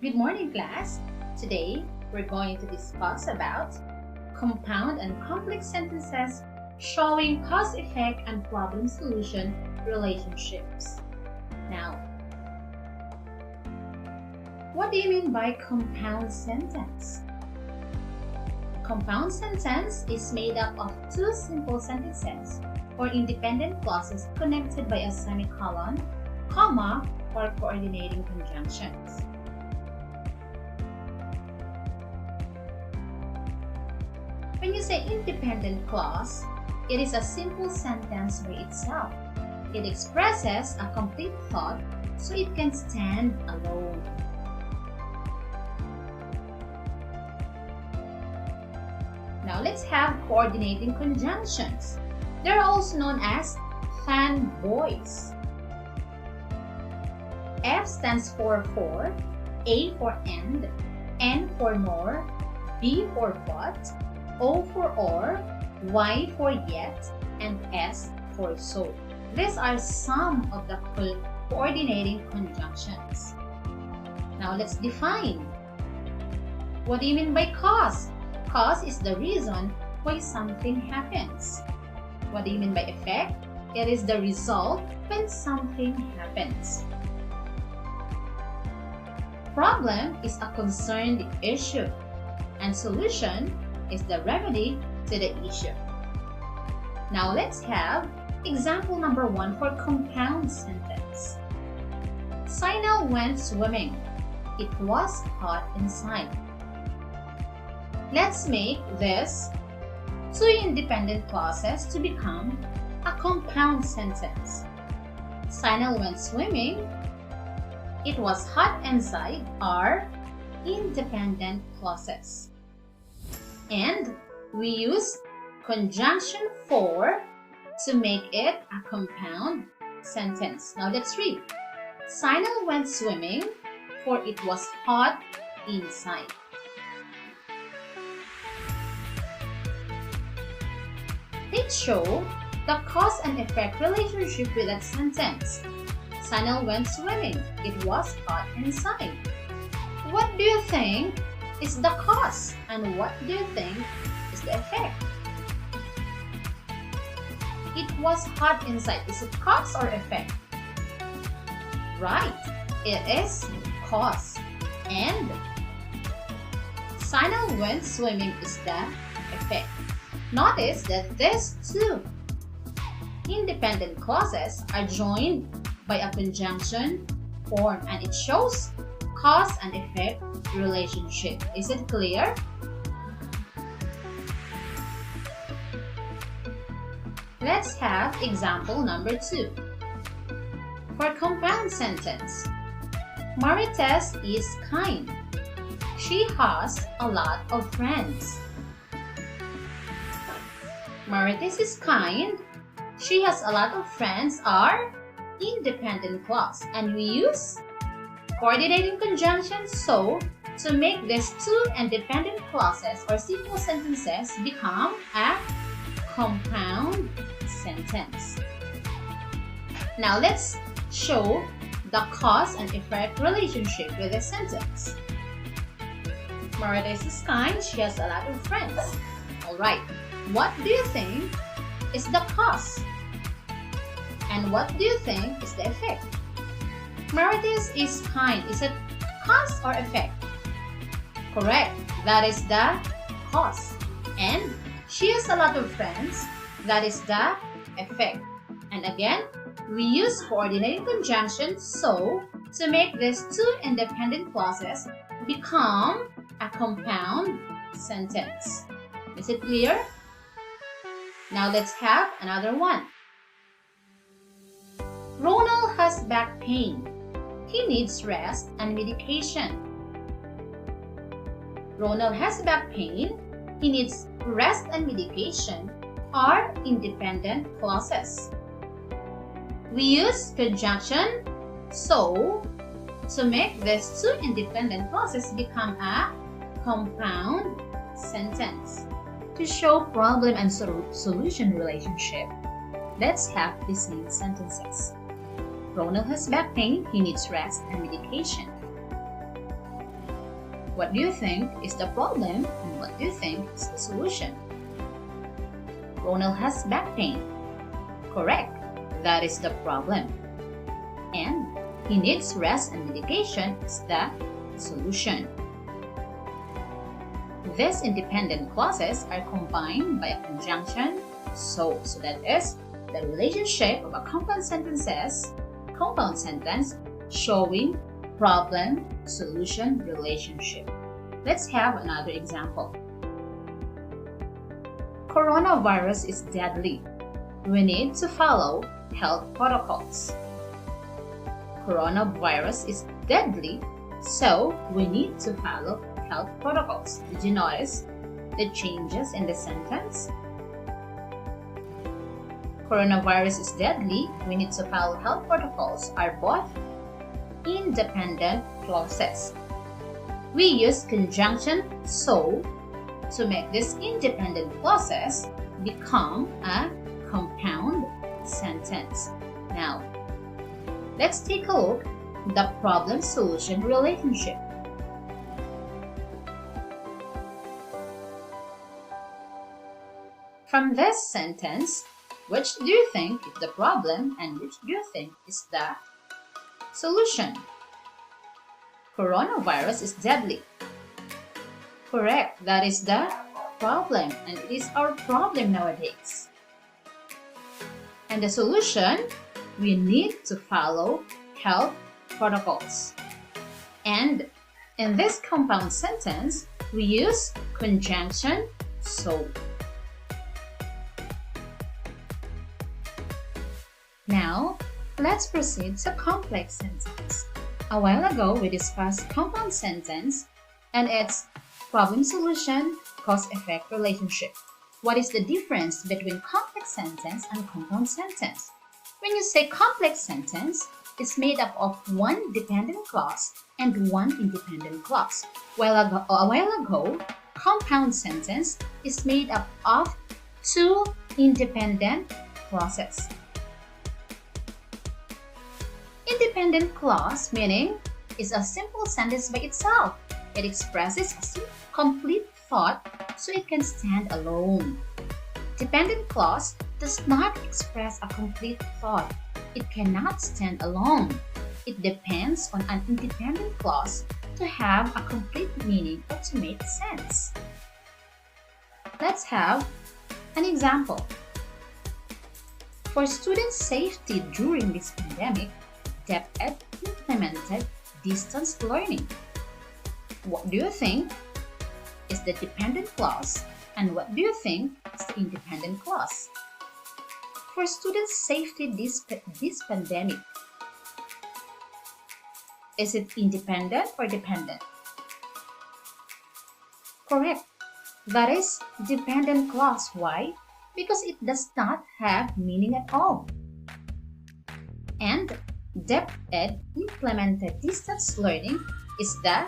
Good morning, class. Today, we're going to discuss about compound and complex sentences showing cause-effect and problem-solution relationships. Now, what do you mean by compound sentence? Compound sentence is made up of two simple sentences or independent clauses connected by a semicolon, comma, or coordinating conjunctions. When you say independent clause, it is a simple sentence by itself. It expresses a complete thought, so it can stand alone. Now let's have coordinating conjunctions. They're also known as fanboys. F stands for, A for and, N for nor, B for but, O for or, Y for yet, and S for so. These are some of the coordinating conjunctions. Now let's define. What do you mean by cause? Cause is the reason why something happens. What do you mean by effect? It is the result when something happens. Problem is a concerned issue, and solution is the remedy to the issue. Now let's have example number 1 for compound sentence. Sinal went swimming. It was hot inside. Let's make this two independent clauses to become a compound sentence. Sinal went swimming. It was hot inside are independent clauses. And we use conjunction for to make it a compound sentence. Now let's read. Sinal went swimming, for it was hot inside. Let's show the cause and effect relationship with that sentence. Sinal went swimming. It was hot inside. What do you think is the cause, and what do you think is the effect? It was hot inside. Is it cause or effect? Right, it is cause. And Sinal went swimming is the effect. Notice that these two independent clauses are joined by a conjunction form, and it shows cause and effect relationship. Is it clear? Let's have example number 2. For compound sentence, Marites is kind. She has a lot of friends. Marites is kind. She has a lot of friends are independent clause, and we use coordinating conjunctions so to make these two independent clauses or simple sentences become a compound sentence. Now let's show the cause and effect relationship with this sentence. Marites is kind. She has a lot of friends. Alright, what do you think is the cause? And what do you think is the effect? Marites is kind. Is it cause or effect? Correct. That is the cause. And she has a lot of friends. That is the effect. And again, we use coordinating conjunctions so to make these two independent clauses become a compound sentence. Is it clear? Now let's have another one. Ronald has back pain. He needs rest and medication. Ronald has back pain. He needs rest and medication are independent clauses. We use conjunction so to make these two independent clauses become a compound sentence. To show problem and solution relationship, let's have these main sentences. Ronald has back pain. He needs rest and medication. What do you think is the problem and what do you think is the solution? Ronald has back pain. Correct, that is the problem. And he needs rest and medication is the solution. These independent clauses are combined by a conjunction so that is the relationship of a compound sentence showing problem-solution relationship. Let's have another example. Coronavirus is deadly. We need to follow health protocols. Coronavirus is deadly, so we need to follow health protocols. Did you notice the changes in the sentence? Coronavirus is deadly, we need to follow health protocols are both independent clauses. We use conjunction so to make these independent clauses become a compound sentence. Now, let's take a look at the problem-solution relationship. From this sentence, which do you think is the problem and which do you think is the solution? Coronavirus is deadly. Correct, that is the problem and it is our problem nowadays. And the solution, we need to follow health protocols. And in this compound sentence, we use conjunction so. Now, let's proceed to complex sentence. A while ago, we discussed compound sentence and its problem-solution, cause-effect relationship. What is the difference between complex sentence and compound sentence? When you say complex sentence, it's made up of one dependent clause and one independent clause. A while ago, compound sentence is made up of two independent clauses. Independent clause meaning is a simple sentence by itself. It expresses a complete thought so it can stand alone. Dependent clause does not express a complete thought. It cannot stand alone. It depends on an independent clause to have a complete meaning or to make sense. Let's have an example. For student safety during this pandemic, DepEd implemented distance learning. What do you think is the dependent clause and what do you think is the independent clause? For student safety this pandemic, is it independent or dependent? Correct. That is dependent clause. Why? Because it does not have meaning at all. And DepEd implemented distance learning is the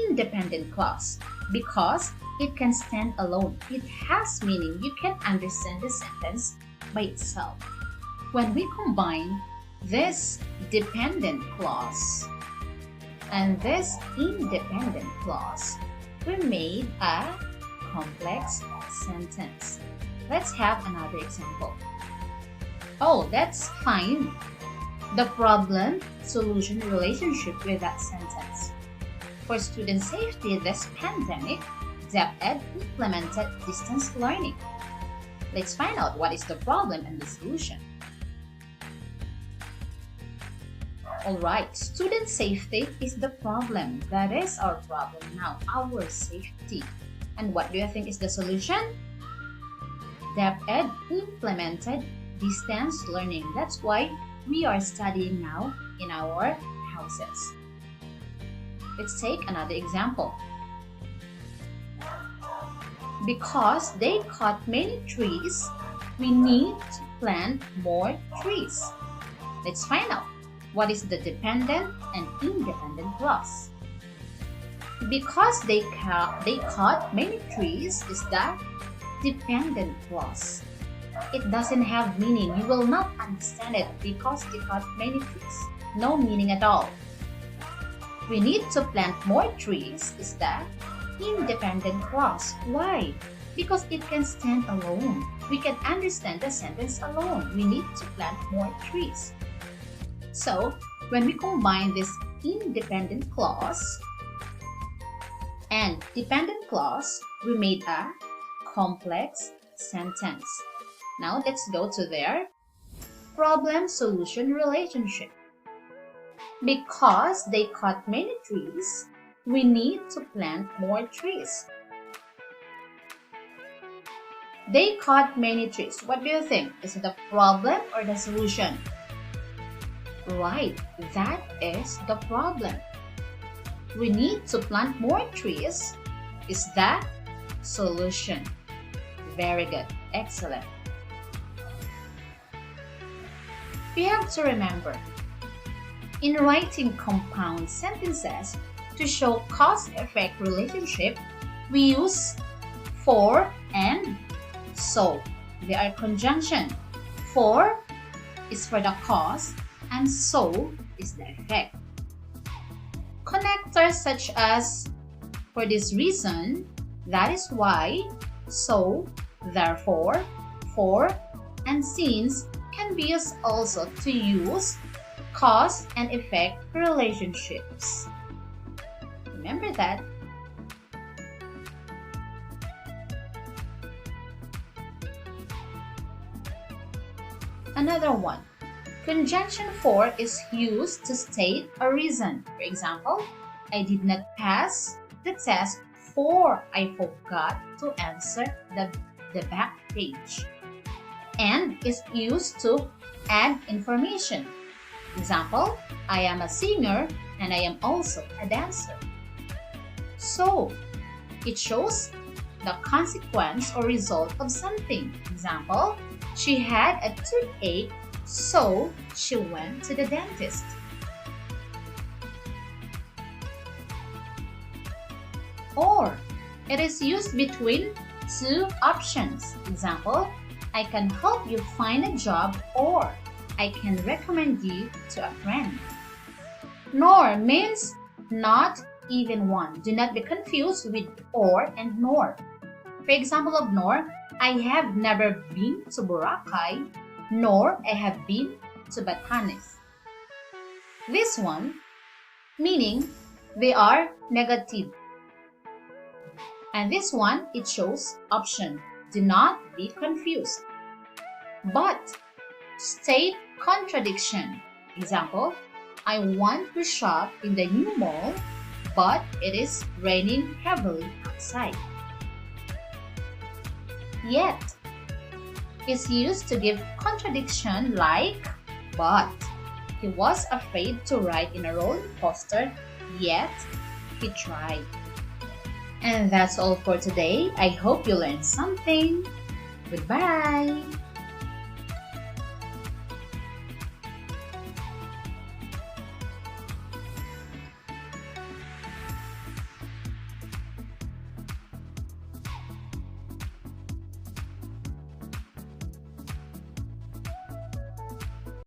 independent clause because it can stand alone. It has meaning. You can understand the sentence by itself. When we combine this dependent clause and this independent clause, we made a complex sentence. Let's have another example. Oh, let's find the problem-solution relationship with that sentence. For student safety this pandemic, DepEd implemented distance learning. Let's find out what is the problem and the solution. Alright, student safety is the problem. That is our problem now, our safety. And what do you think is the solution? DepEd implemented distance learning. That's why we are studying now in our houses. Let's take another example. Because they cut many trees, we need to plant more trees. Let's find out what is the dependent and independent clause. Because they cut many trees is the dependent clause. It doesn't have meaning. You will not understand it because they cut many trees. No meaning at all. we need to plant more trees is the independent clause. Why? Because it can stand alone. We can understand the sentence alone. We need to plant more trees. So, when we combine this independent clause and dependent clause, we made a complex sentence. Now, let's go to their problem-solution relationship. Because they cut many trees, we need to plant more trees. They cut many trees. What do you think? Is it the problem or the solution? Right, that is the problem. We need to plant more trees is the solution. Very good. Excellent. We have to remember, in writing compound sentences, to show cause-effect relationship, we use for and so. They are conjunction. For is for the cause and so is the effect. Connectors such as for this reason, that is why, so, therefore, for, and since can be used also to use cause and effect relationships. Remember that. Another one. Conjunction for is used to state a reason. For example, I did not pass the test for I forgot to answer the back page. And is used to add information. Example, I am a singer and I am also a dancer. So, it shows the consequence or result of something. Example, she had a toothache, so she went to the dentist. Or, it is used between two options. Example, I can help you find a job, or I can recommend you to a friend. Nor means not even one. Do not be confused with or and nor. For example of nor, I have never been to Boracay, nor I have been to Batanes. This one, meaning they are negative. And this one, it shows option. Do not be confused. But state contradiction. Example, I want to shop in the new mall, but it is raining heavily outside. Yet is used to give contradiction like, but he was afraid to ride in a roller coaster, yet he tried. And that's all for today. I hope you learned something. Goodbye.